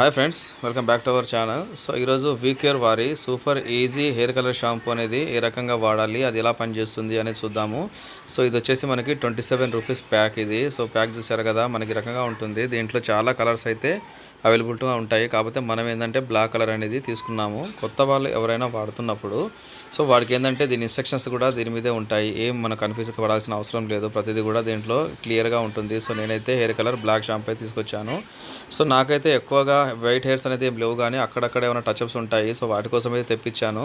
Hi friends, welcome back to our channel. So ఈరోజు WeCare వారి super easy hair colour shampoo అనేది ఏ రకంగా వాడాలి, అది ఎలా పనిచేస్తుంది అనేది చూద్దాము. సో ఇది వచ్చేసి మనకి 27 రూపీస్ ప్యాక్. ఇది సో ప్యాక్ చూసారు కదా, మనకి రకంగా ఉంటుంది. దీంట్లో చాలా కలర్స్ అయితే అవైలబిలిటీగా ఉంటాయి. కాకపోతే మనం ఏంటంటే బ్లాక్ కలర్ అనేది తీసుకున్నాము. కొత్త వాళ్ళు ఎవరైనా వాడుతున్నప్పుడు సో వాడికి ఏంటంటే దీని ఇన్స్ట్రక్షన్స్ కూడా దీని మీదే ఉంటాయి. ఏం మనం కన్ఫ్యూజ్ పడాల్సిన అవసరం లేదు. ప్రతిదీ కూడా దీంట్లో క్లియర్గా ఉంటుంది. సో నేనైతే హెయిర్ కలర్ బ్లాక్ షాంపూ అయితే తీసుకొచ్చాను. సో నాకైతే ఎక్కువగా వైట్ హెయిర్స్ అనేది ఏం లేవు, కానీ అక్కడక్కడ ఏమైనా టచ్అప్స్ ఉంటాయి. సో వాటి కోసం అయితే తెప్పించాను.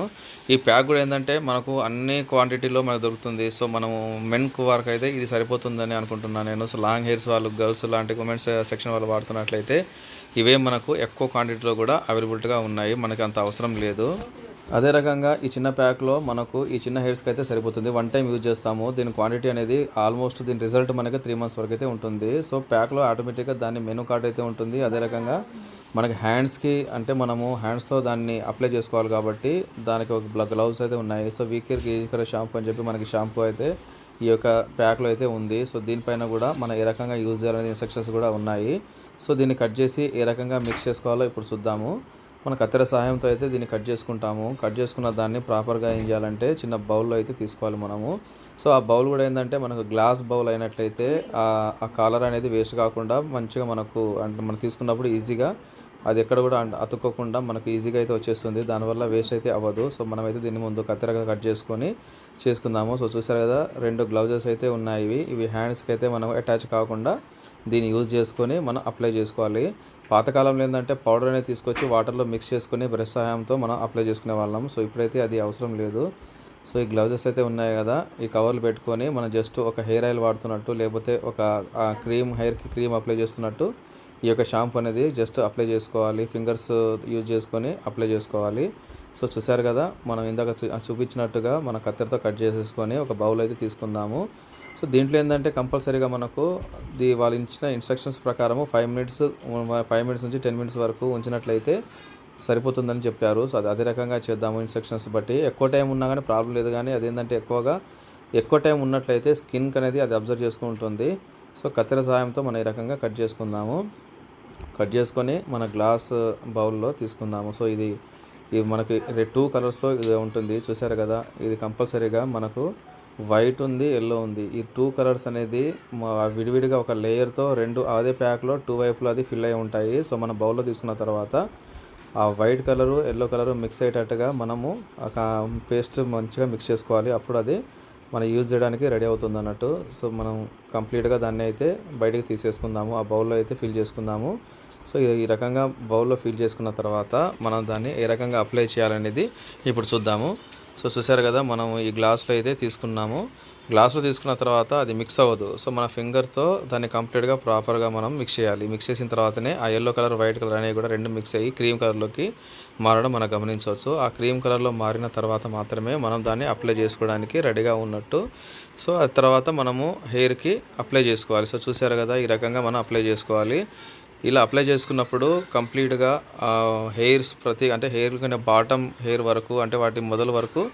ఈ ప్యాక్ కూడా ఏంటంటే మనకు అన్ని క్వాంటిటీలో మనకు దొరుకుతుంది. సో మనము మెన్ వరకు అయితే ఇది సరిపోతుందని అనుకుంటున్నాను నేను. సో లాంగ్ హెయిర్స్ వాళ్ళు, గర్ల్స్ లాంటి ఉమెన్స్ సెక్షన్ వాళ్ళు వాడుతున్నట్లయితే ఇవే మనకు ఎక్కువ క్వాంటిటీలో కూడా అవైలబిలిటీగా ఉన్నాయి. మనకి అంత అవసరం లేదు. అదే రకంగా ఈ చిన్న ప్యాక్లో మనకు ఈ చిన్న హెయిర్స్కి అయితే సరిపోతుంది. వన్ టైం యూజ్ చేస్తాము. దీని క్వాంటిటీ అనేది ఆల్మోస్ట్ దీని రిజల్ట్ మనకి 3 months వరకు అయితే ఉంటుంది. సో ప్యాక్లో ఆటోమేటిక్గా దాని మెనూ కార్డ్ అయితే ఉంటుంది. అదే రకంగా మనకి హ్యాండ్స్కి అంటే మనము హ్యాండ్స్తో దాన్ని అప్లై చేసుకోవాలి కాబట్టి దానికి ఒక గ్లౌస్ అయితే ఉన్నాయి. సో వీకేర్ షాంపూ అని చెప్పి మనకి షాంపూ అయితే ఈ యొక్క ప్యాక్లో అయితే ఉంది. సో దీనిపైన కూడా మనం ఏ రకంగా యూజ్ చేయాలనే ఇన్స్ట్రక్షన్స్ కూడా ఉన్నాయి. సో దీన్ని కట్ చేసి ఏ రకంగా మిక్స్ చేసుకోవాలో ఇప్పుడు చూద్దాము. మన కత్తెర సహాయంతో అయితే దీన్ని కట్ చేసుకుంటాము. కట్ చేసుకున్న దాన్ని ప్రాపర్గా ఏం చేయాలంటే చిన్న బౌల్లో అయితే తీసుకోవాలి మనము. సో ఆ బౌల్ కూడా ఏంటంటే మనకు గ్లాస్ బౌల్ అయినట్లయితే ఆ కాలర్ అనేది వేస్ట్ కాకుండా మంచిగా మనకు అంటే మనం తీసుకున్నప్పుడు ఈజీగా అది ఎక్కడ కూడా అతుక్కోకుండా మనకు ఈజీగా అయితే వచ్చేస్తుంది. దానివల్ల వేస్ట్ అయితే అవ్వదు. సో మనమైతే దీన్ని ముందు కత్తెరగా కట్ చేసుకుందాము. సో చూసారు కదా, 2 గ్లౌజెస్ అయితే ఉన్నాయి. ఇవి హ్యాండ్స్కి అయితే మనం అటాచ్ కాకుండా దీన్ని యూజ్ చేసుకొని మనం అప్లై చేసుకోవాలి. పాతకాలంలో ఏంటంటే పౌడర్ అనేది తీసుకొచ్చి వాటర్లో మిక్స్ చేసుకొని బ్రష్ సహాయంతో మనం అప్లై చేసుకునే వాళ్ళం. సో ఇప్పుడైతే అది అవసరం లేదు. సో ఈ గ్లౌజెస్ అయితే ఉన్నాయి కదా, ఈ కవర్లు పెట్టుకొని మనం జస్ట్ ఒక హెయిర్ ఆయిల్ వాడుతున్నట్టు, లేకపోతే ఒక హెయిర్కి క్రీమ్ అప్లై చేస్తున్నట్టు ఈ యొక్క షాంపూ అనేది జస్ట్ అప్లై చేసుకోవాలి. ఫింగర్స్ యూజ్ చేసుకొని అప్లై చేసుకోవాలి. సో చూసారు కదా, మనం ఇందాక చూపించినట్టుగా మన కత్తెరతో కట్ చేసేసుకొని ఒక బౌల్ అయితే తీసుకుందాము. సో దీంట్లో ఏంటంటే కంపల్సరీగా మనకు వాళ్ళు ఇచ్చిన ఇన్స్ట్రక్షన్స్ ప్రకారము 5 minutes నుంచి 10 minutes వరకు ఉంచినట్లయితే సరిపోతుందని చెప్పారు. సో అదే రకంగా చేద్దాము ఇన్స్ట్రక్షన్స్ బట్టి. ఎక్కువ టైం ఉన్నా కానీ ప్రాబ్లం లేదు, కానీ అదేంటంటే ఎక్కువ టైం ఉన్నట్లయితే స్కిన్కి అనేది అది అబ్జర్వ్ చేసుకుంటుంది. సో కత్తెర సహాయంతో మనం ఈ రకంగా కట్ చేసుకుందాము. కట్ చేసుకొని మన గ్లాస్ బౌల్లో తీసుకుందాము. సో ఇది మనకి 2 కలర్స్లో ఇది ఉంటుంది. చూసారు కదా, ఇది కంపల్సరీగా మనకు వైట్ ఉంది, ఎల్లో ఉంది. ఈ 2 కలర్స్ అనేది విడివిడిగా ఒక లేయర్తో అదే ప్యాక్లో 2 వైపులో అది ఫిల్ అయి ఉంటాయి. సో మన బౌల్లో తీసుకున్న తర్వాత ఆ white colour, yellow colour mix అయ్యేటట్టుగా మనము ఒక పేస్ట్ మంచిగా మిక్స్ చేసుకోవాలి. అప్పుడు అది మనం యూజ్ చేయడానికి రెడీ అవుతుంది అన్నట్టు. సో మనం కంప్లీట్గా దాన్ని అయితే బయటకు తీసేసుకుందాము. ఆ బౌల్లో అయితే ఫిల్ చేసుకుందాము. సో ఈ రకంగా బౌల్లో ఫిల్ చేసుకున్న తర్వాత మనం దాన్ని ఏ రకంగా అప్లై చేయాలనేది ఇప్పుడు చూద్దాము. సో చూసారు కదా, మనం ఈ గ్లాస్లో అయితే తీసుకున్నాము. గ్లాస్లో తీసుకున్న తర్వాత అది మిక్స్ అవ్వదు. సో మన ఫింగర్తో దాన్ని కంప్లీట్గా ప్రాపర్గా మనం మిక్స్ చేయాలి. మిక్స్ చేసిన తర్వాతనే ఆ ఎల్లో కలర్, వైట్ కలర్ అనేవి కూడా 2 మిక్స్ అయ్యి క్రీమ్ కలర్లోకి మారడం మనం గమనించవచ్చు. ఆ క్రీమ్ కలర్లో మారిన తర్వాత మాత్రమే మనం దాన్ని అప్లై చేసుకోవడానికి రెడీగా ఉన్నట్టు. సో ఆ తర్వాత మనము హెయిర్కి అప్లై చేసుకోవాలి. సో చూసారు కదా, ఈ రకంగా మనం అప్లై చేసుకోవాలి. ఇలా అప్లై చేసుకున్నప్పుడు కంప్లీట్గా హెయిర్స్ అంటే హెయిర్ కింద బాటమ్ హెయిర్ వరకు, అంటే వాటి మొదలు వరకు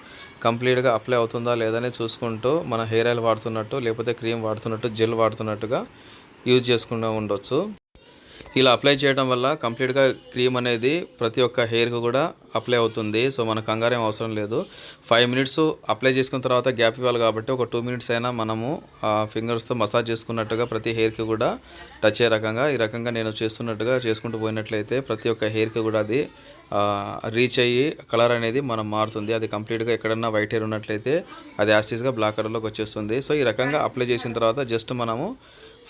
కంప్లీట్గా అప్లై అవుతుందా లేదని చూసుకుంటూ మన హెయిర్ ఆయిల్ వాడుతున్నట్టు, లేకపోతే క్రీమ్ వాడుతున్నట్టు, జెల్ వాడుతున్నట్టుగా యూజ్ చేసుకుంటూ ఉండొచ్చు. ఇలా అప్లై చేయడం వల్ల కంప్లీట్గా క్రీమ్ అనేది ప్రతి ఒక్క హెయిర్కి కూడా అప్లై అవుతుంది. సో మన కంగారేం అవసరం లేదు. 5 minutes అప్లై చేసుకున్న తర్వాత గ్యాప్ ఇవ్వాలి కాబట్టి ఒక 2 minutes అయినా మనము ఫింగర్స్తో మసాజ్ చేసుకున్నట్టుగా ప్రతి హెయిర్కి కూడా టచ్ అయ్యే రకంగా ఈ రకంగా నేను చేస్తున్నట్టుగా చేసుకుంటూ పోయినట్లయితే ప్రతి ఒక్క హెయిర్కి కూడా అది రీచ్ అయ్యి కలర్ అనేది మనం మారుతుంది. అది కంప్లీట్గా ఎక్కడన్నా వైట్ హెయిర్ ఉన్నట్లయితే అది యాస్టీస్గా బ్లాక్ కలర్లోకి వచ్చేస్తుంది. సో ఈ రకంగా అప్లై చేసిన తర్వాత జస్ట్ మనము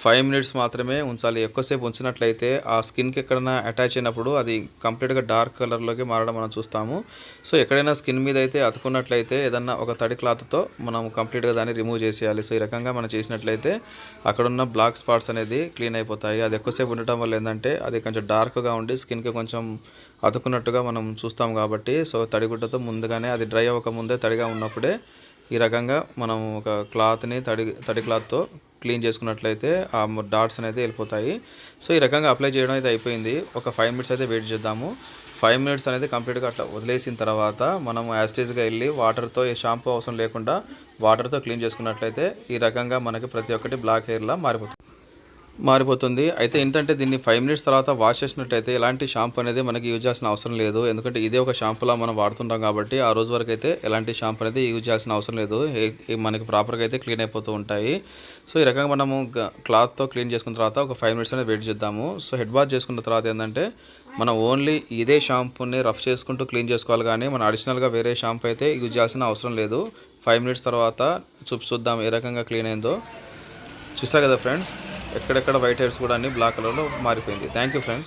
5 minutes మాత్రమే ఉంచాలి. ఎక్కువసేపు ఉంచినట్లయితే ఆ స్కిన్కి ఎక్కడైనా అటాచ్ అయినప్పుడు అది కంప్లీట్గా డార్క్ కలర్లోకి మారడం మనం చూస్తాము. సో ఎక్కడైనా స్కిన్ మీద అయితే అతుకున్నట్లయితే ఏదన్నా ఒక తడి క్లాత్తో మనం కంప్లీట్గా దాన్ని రిమూవ్ చేసేయాలి. సో ఈ రకంగా మనం చేసినట్లయితే అక్కడున్న బ్లాక్ స్పాట్స్ అనేది క్లీన్ అయిపోతాయి. అది ఎక్కువసేపు ఉండటం వల్ల ఏంటంటే అది కొంచెం డార్క్గా ఉండి స్కిన్కి కొంచెం అతుకున్నట్టుగా మనం చూస్తాం కాబట్టి, సో తడిగుడ్డతో ముందుగానే అది డ్రై అవ్వకముందే తడిగా ఉన్నప్పుడే ఈ రకంగా మనం ఒక క్లాత్ని తడి క్లాత్తో క్లీన్ చేసుకున్నట్లయితే ఆ డాట్స్ అనేది వెళ్ళిపోతాయి. సో ఈ రకంగా అప్లై చేయడం అయితే అయిపోయింది. ఒక 5 minutes అయితే వెయిట్ చేద్దాము. 5 minutes అనేది కంప్లీట్గా అట్లా వదిలేసిన తర్వాత మనం యాస్టేజ్గా వెళ్ళి వాటర్తో ఈ షాంపూ అవసరం లేకుండా వాటర్తో క్లీన్ చేసుకున్నట్లయితే ఈ రకంగా మనకి ప్రతి ఒక్కటి బ్లాక్ హెయిర్లా మారిపోతుంది. మారిపోతుంది. అయితే ఏంటంటే దీన్ని 5 మినిట్స్ తర్వాత వాష్ చేసినట్టయితే ఎలాంటి షాంపూ అనేది మనకి యూజ్ చేయాల్సిన అవసరం లేదు. ఎందుకంటే ఇదే ఒక షాంపూలా మనం వాడుతుంటాం కాబట్టి ఆ రోజు వరకు అయితే ఎలాంటి షాంపూ అనేది యూజ్ చేయాల్సిన అవసరం లేదు. మనకి ప్రాపర్‌గా అయితే క్లీన్ అయిపోతూ ఉంటాయి. సో ఈ రకంగా మనము క్లాత్‌తో క్లీన్ చేసుకున్న తర్వాత ఒక 5 మినిట్స్ అనేది వెయిట్ చేద్దాము. సో హెడ్ బాత్ చేసుకున్న తర్వాత ఏందంటే మనం ఓన్లీ ఇదే షాంపూని రఫ్ చేసుకుంటూ క్లీన్ చేసుకోవాలి గానీ మనం అడిషనల్‌గా వేరే షాంపూ అయితే యూజ్ చేయాల్సిన అవసరం లేదు. 5 మినిట్స్ తర్వాత చూద్దాం ఏ రకంగా క్లీన్ అయిందో. చూసారు కదా ఫ్రెండ్స్, ఎక్కడెక్కడ వైట్ హెయిర్స్ కూడా అన్ని బ్లాక్ కలర్లో మారిపోయింది. Thank you friends.